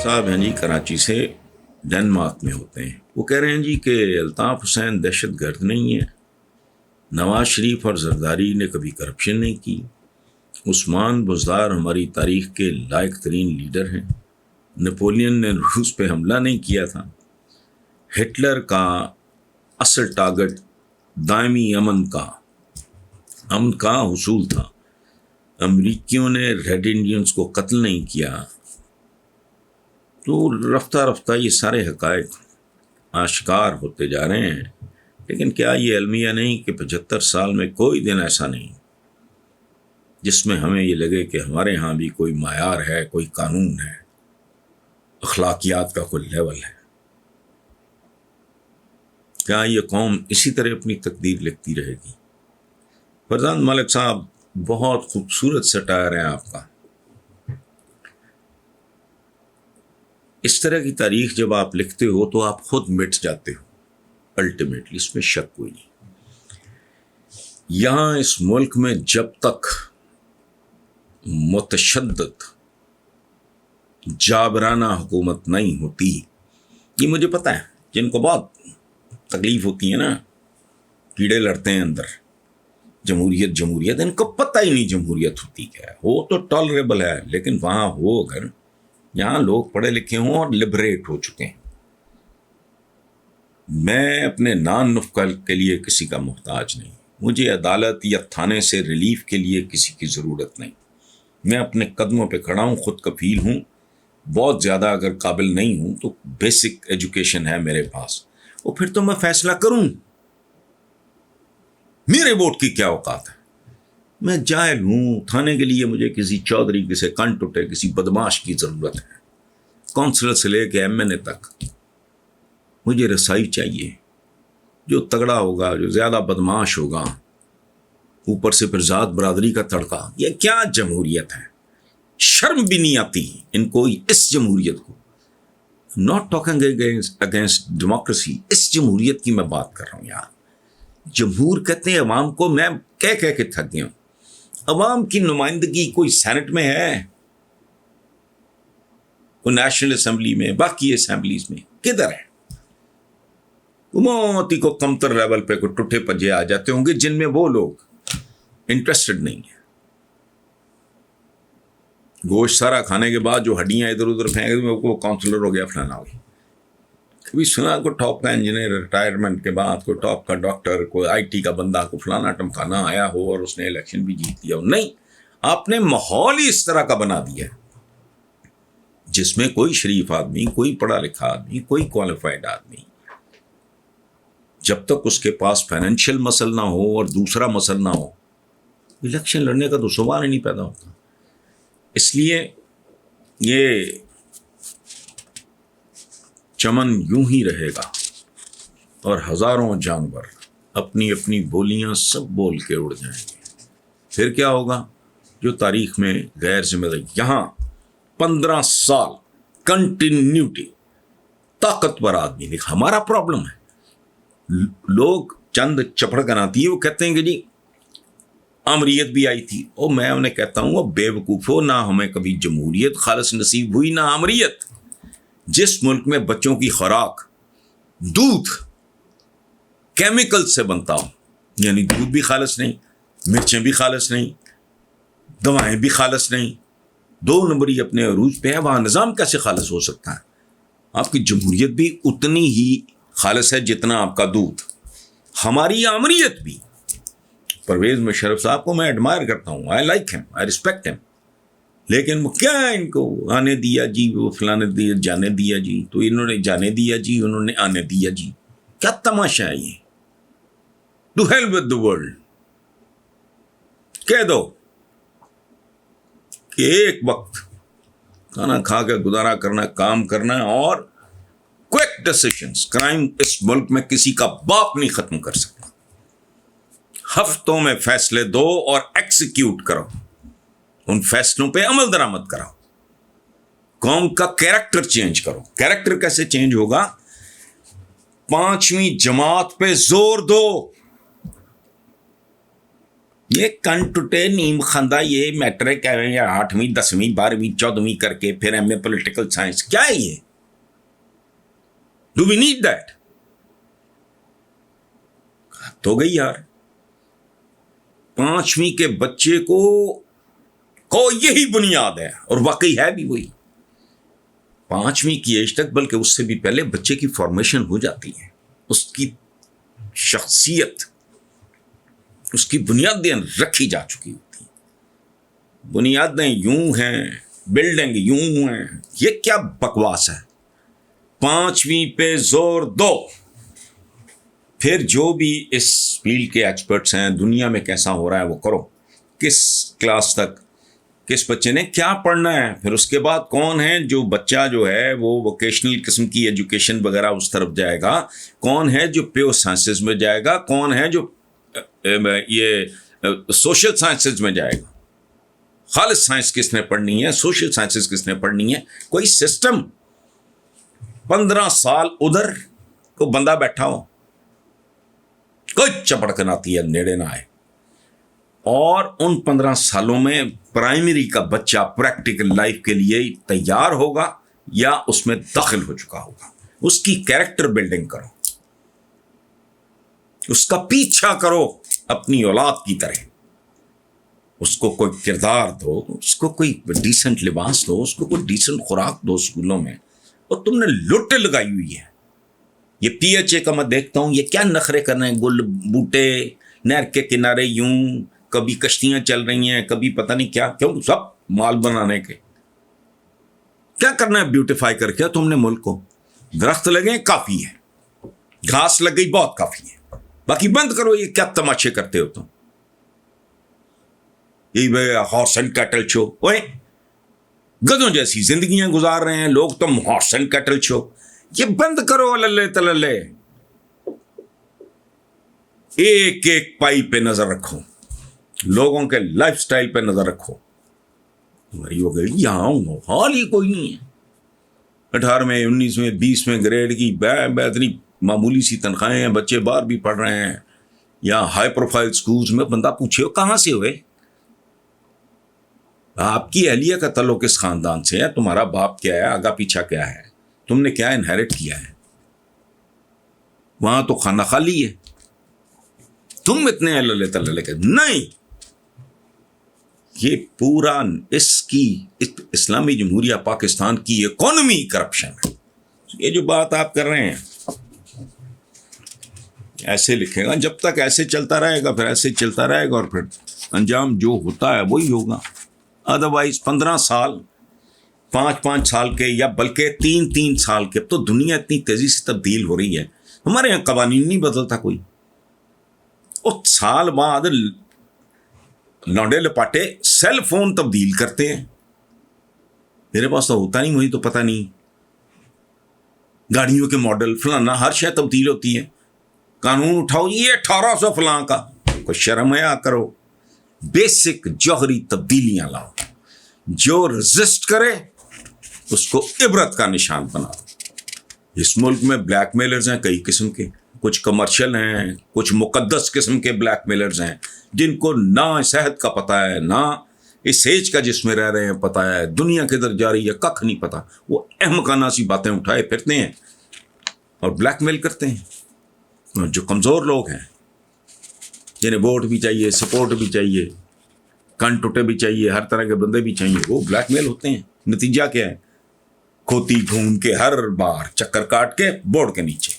صاحب ہیں جی کراچی سے ڈنمارک میں ہوتے ہیں. وہ کہہ رہے ہیں جی کہ الطاف حسین دہشت گرد نہیں ہے, نواز شریف اور زرداری نے کبھی کرپشن نہیں کی, عثمان بزدار ہماری تاریخ کے لائق ترین لیڈر ہیں, نپولین نے روس پہ حملہ نہیں کیا تھا, ہٹلر کا اصل ٹارگٹ دائمی امن کا حصول تھا, امریکیوں نے ریڈ انڈینز کو قتل نہیں کیا. تو رفتہ رفتہ یہ سارے حقائق آشکار ہوتے جا رہے ہیں. لیکن کیا یہ المیہ نہیں کہ 75 سال میں کوئی دن ایسا نہیں جس میں ہمیں یہ لگے کہ ہمارے ہاں بھی کوئی معیار ہے, کوئی قانون ہے, اخلاقیات کا کوئی لیول ہے. کیا یہ قوم اسی طرح اپنی تقدیر لکھتی رہے گی؟ فرزان ملک صاحب, بہت خوبصورت سٹائر ہے آپ کا. اس طرح کی تاریخ جب آپ لکھتے ہو تو آپ خود مٹ جاتے ہو الٹیمیٹلی, اس میں شک کوئی نہیں. یہاں اس ملک میں جب تک متشدد جابرانہ حکومت نہیں ہوتی, یہ مجھے پتہ ہے جن کو بہت تکلیف ہوتی ہے نا, کیڑے لڑتے ہیں اندر, جمہوریت ان کو پتہ ہی نہیں جمہوریت ہوتی کیا ہے. وہ تو ٹالریبل ہے, لیکن وہاں ہو اگر یہاں لوگ پڑھے لکھے ہوں اور لبریٹ ہو چکے ہیں. میں اپنے نان نفقہ کے لیے کسی کا محتاج نہیں, مجھے عدالت یا تھانے سے ریلیف کے لیے کسی کی ضرورت نہیں. میں اپنے قدموں پہ کھڑا ہوں, خود کفیل ہوں, بہت زیادہ اگر قابل نہیں ہوں تو بیسک ایجوکیشن ہے میرے پاس, اور پھر تو میں فیصلہ کروں. میرے ووٹ کی کیا اوقات ہے؟ میں جاہل ہوں. تھانے کے لیے مجھے کسی چودھری, کسی کنٹوٹے, کسی بدماش کی ضرورت ہے. کونسلر سے لے کے ایم این اے تک مجھے رسائی چاہیے. جو تگڑا ہوگا, جو زیادہ بدماش ہوگا, اوپر سے پھر ذات برادری کا تڑکا. یہ کیا جمہوریت ہے؟ شرم بھی نہیں آتی ان کو اس جمہوریت کو. ناٹ ٹاکنگ اگینسٹ ڈیموکریسی, اس جمہوریت کی میں بات کر رہا ہوں یار. جمہور کہتے ہیں عوام کو, میں کہہ کے تھک گیا ہوں. عوام کی نمائندگی کوئی سینٹ میں ہے, کوئی نیشنل اسمبلی میں, باقی اسمبلیز میں کدھر ہے؟ موتی کو کمتر لیول پہ کوئی ٹوٹے پجے آ جاتے ہوں گے جن میں وہ لوگ انٹرسٹڈ نہیں ہیں. گوشت سارا کھانے کے بعد جو ہڈیاں ادھر ادھر پھینک وہ کاؤنسلر ہو گیا, فلانا ہو گیا. کبھی سنا کوئی ٹاپ کا انجینئر ریٹائرمنٹ کے بعد, کوئی ٹاپ کا ڈاکٹر, کوئی آئی ٹی کا بندہ, کو فلانا ٹمکانا آیا ہو اور اس نے الیکشن بھی جیت لیا ہو؟ نہیں, آپ نے ماحول ہی اس طرح کا بنا دیا جس میں کوئی شریف آدمی, کوئی پڑھا لکھا آدمی, کوئی کوالیفائڈ آدمی, جب تک اس کے پاس فائنینشیل مسل نہ ہو اور دوسرا مسل نہ ہو, الیکشن لڑنے کا تو سوال ہی نہیں پیدا ہوتا. اس لیے یہ چمن یوں ہی رہے گا اور ہزاروں جانور اپنی اپنی بولیاں سب بول کے اڑ جائیں گے. پھر کیا ہوگا؟ جو تاریخ میں غیر ذمہ داری, یہاں 15 سال کنٹینیوٹی طاقتور آدمی نہیں. ہمارا پرابلم ہے, لوگ چند چپڑ گناتی ہے, وہ کہتے ہیں کہ جی امریت بھی آئی تھی. اور میں انہیں کہتا ہوں, وہ بے وقوفو, نہ ہمیں کبھی جمہوریت خالص نصیب ہوئی نہ امریت. جس ملک میں بچوں کی خوراک دودھ کیمیکل سے بنتا ہو, یعنی دودھ بھی خالص نہیں, مرچیں بھی خالص نہیں, دوائیں بھی خالص نہیں, 2 نمبری اپنے عروج پہ ہے, وہاں نظام کیسے خالص ہو سکتا ہے؟ آپ کی جمہوریت بھی اتنی ہی خالص ہے جتنا آپ کا دودھ. ہماری امریت بھی. پرویز مشرف صاحب کو میں ایڈمائر کرتا ہوں, I like him, I respect ham, لیکن وہ کیا ان کو آنے دیا جی, وہ فلانے دیا, جانے دیا جی, تو انہوں نے جانے دیا جی, انہوں نے آنے دیا جی. کیا تماشا ہے یہ؟ To hell with the world. کہہ دو کہ ایک وقت کھانا کھا کے گزارا کرنا, کام کرنا, اور کوئک ڈیسیشنز. کرائم اس ملک میں کسی کا باپ نہیں ختم کر سکتا. ہفتوں میں فیصلے دو اور ایکسیکیوٹ کرو, ان فیصلوں پہ عمل درآمد کراؤ. قوم کا کیریکٹر چینج کرو. کیریکٹر کیسے چینج ہوگا؟ 5ویں جماعت پہ زور دو. یہ کن ٹوٹے نیم خندہ یہ میٹرک یا 8ویں 10ویں 12ویں 14ویں کر کے پھر ایم اے پولیٹیکل سائنس، کیا ہے یہ؟ Do we need that? تو گئی یار 5ویں کے بچے کو یہی بنیاد ہے، اور واقعی ہے بھی وہی 5ویں کی ایج تک، بلکہ اس سے بھی پہلے بچے کی فارمیشن ہو جاتی ہے، اس کی شخصیت، اس کی بنیادیں رکھی جا چکی ہوتی ہیں، بنیادیں یوں ہیں، بلڈنگ یوں ہیں۔ یہ کیا بکواس ہے؟ 5ویں پہ زور دو، پھر جو بھی اس فیلڈ کے ایکسپرٹس ہیں، دنیا میں کیسا ہو رہا ہے وہ کرو، کس کلاس تک کس بچے نے کیا پڑھنا ہے، پھر اس کے بعد کون ہے جو بچہ جو ہے وہ ووکیشنل قسم کی ایجوکیشن وغیرہ اس طرف جائے گا، کون ہے جو پیور سائنسز میں جائے گا، کون ہے جو یہ سوشل سائنسز میں جائے گا، خالص سائنس کس نے پڑھنی ہے، سوشل سائنسز کس نے پڑھنی ہے، کوئی سسٹم۔ 15 سال ادھر کو بندہ بیٹھا ہو، کوئی چپڑکن آتی ہے نیڑے نہ آئے، اور ان 15 سالوں میں پرائمری کا بچہ پریکٹیکل لائف کے لیے تیار ہوگا یا اس میں داخل ہو چکا ہوگا۔ اس کی کیریکٹر بلڈنگ کرو، اس کا پیچھا کرو اپنی اولاد کی طرح، اس کو کوئی کردار دو، اس کو کوئی ڈیسنٹ لباس دو، اس کو کوئی ڈیسنٹ خوراک دو اسکولوں میں، اور تم نے لٹ لگائی ہوئی ہے۔ یہ پی ایچ اے کا میں دیکھتا ہوں، یہ کیا نخرے کر رہے ہیں، گل بوٹے نہر کے کنارے یوں، کبھی کشتیاں چل رہی ہیں، کبھی پتہ نہیں کیا، کیوں؟ سب مال بنانے کے۔ کیا کرنا ہے بیوٹیفائی کر کے تم نے ملک کو؟ درخت لگے کافی ہے، گھاس لگ گئی بہت کافی ہے، باقی بند کرو یہ کیا تماشے کرتے ہو تم؟ یہ ہارس اینڈ کیٹل شو، اوے گدھوں جیسی زندگیاں گزار رہے ہیں لوگ، تم ہارس اینڈ کیٹل شو، یہ بند کرو للے تللے۔ ایک ایک پائی پہ نظر رکھو، لوگوں کے لائف سٹائل پہ نظر رکھو۔ تمہاری ہو گئی یہاں حال ہی کوئی نہیں ہے، 18ویں 19ویں 20ویں گریڈ کی اتنی معمولی سی تنخواہیں ہیں، بچے باہر بھی پڑھ رہے ہیں، یا ہائی پروفائل سکولز میں بندہ پوچھے ہو کہاں سے ہوئے، آپ کی اہلیہ کا تعلق کس خاندان سے ہے، تمہارا باپ کیا ہے، آگا پیچھا کیا ہے، تم نے کیا انہیرٹ کیا ہے؟ وہاں تو خانہ خالی ہے، تم اتنے اللہ تعالی کے نہیں۔ یہ پورا اس کی اسلامی جمہوریہ پاکستان کی اکانومی کرپشن ہے۔ یہ جو بات آپ کر رہے ہیں ایسے لکھے گا، جب تک ایسے چلتا رہے گا پھر ایسے چلتا رہے گا، اور پھر انجام جو ہوتا ہے وہی ہوگا۔ ادروائز 15 سال 5 سال کے، یا بلکہ 3 سال کے، تو دنیا اتنی تیزی سے تبدیل ہو رہی ہے، ہمارے یہاں قوانین نہیں بدلتا کوئی، اور سال بعد لانڈے لپاٹے سیل فون تبدیل کرتے ہیں۔ میرے پاس تو ہوتا نہیں، وہی تو پتہ نہیں، گاڑیوں کے ماڈل فلانا ہر شے تبدیل ہوتی ہے، قانون اٹھاؤ یہ 1800 فلاں کا، کوئی شرم حیا کرو، بیسک جوہری تبدیلیاں لاؤ، جو رزسٹ کرے اس کو عبرت کا نشان بناؤ۔ اس ملک میں بلیک میلرز ہیں کئی قسم کے، کچھ کمرشل ہیں، کچھ مقدس قسم کے بلیک میلرز ہیں، جن کو نہ صحت کا پتہ ہے، نہ اس ایج کا جس میں رہ رہے ہیں پتہ ہے، دنیا کدھر جا رہی ہے ککھ نہیں پتہ، وہ احمقانہ سی باتیں اٹھائے پھرتے ہیں اور بلیک میل کرتے ہیں۔ جو کمزور لوگ ہیں، جنہیں ووٹ بھی چاہیے، سپورٹ بھی چاہیے، کن ٹوٹے بھی چاہیے، ہر طرح کے بندے بھی چاہیے، وہ بلیک میل ہوتے ہیں۔ نتیجہ کیا ہے؟ کھوتی گھوم کے ہر بار چکر کاٹ کے بورڈ کے نیچے۔